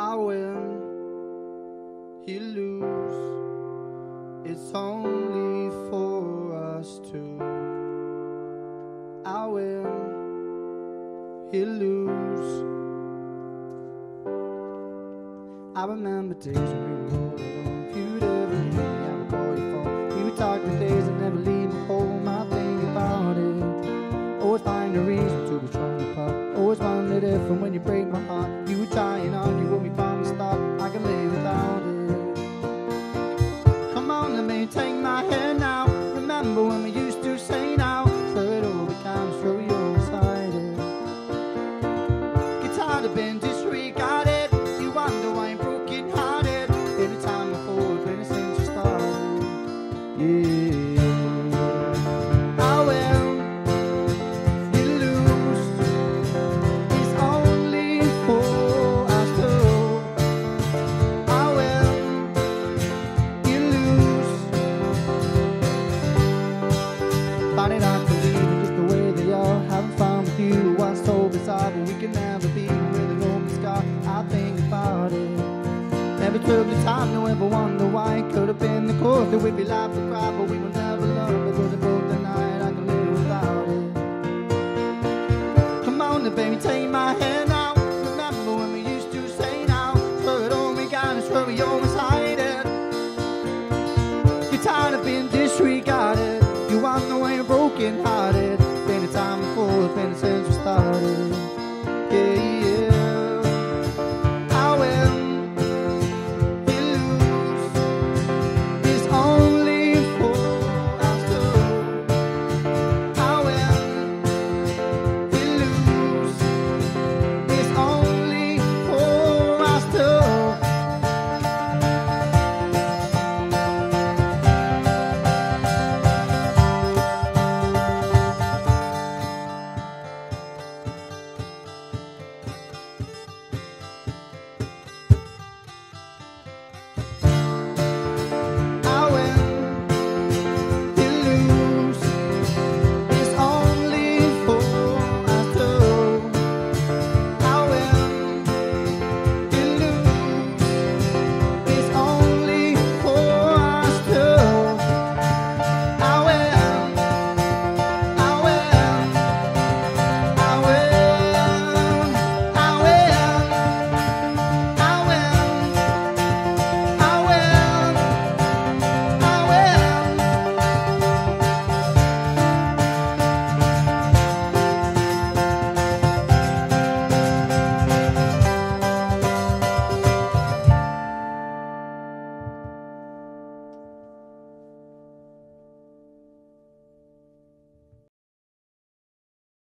I win, he lose. It's only for us two. I win, he lose. I remember days when we were all alone. If you'd ever leave me, I would call your phone. We would talk for days and never leave me home. I think about it. Always find a reason to be trying apart. Always wondered if and when you break my heart, you were trying on, you with me from the start. I can live without it. Come on, let me take my hand now. Remember when we used to say now, straight over time, show you excited. Get tired of being disregarded. You wonder why I'm broken hearted. Every time I fall, been since you started. Yeah. It I believe in just the way they are. Having fun with you was so bizarre, but we can never be with an open scar. I think about it. Never took the time to ever wonder why. It could have been the course that we'd be laugh or cry, but we will never love because it broke the night. I can live without it. Come on, baby, take my hand.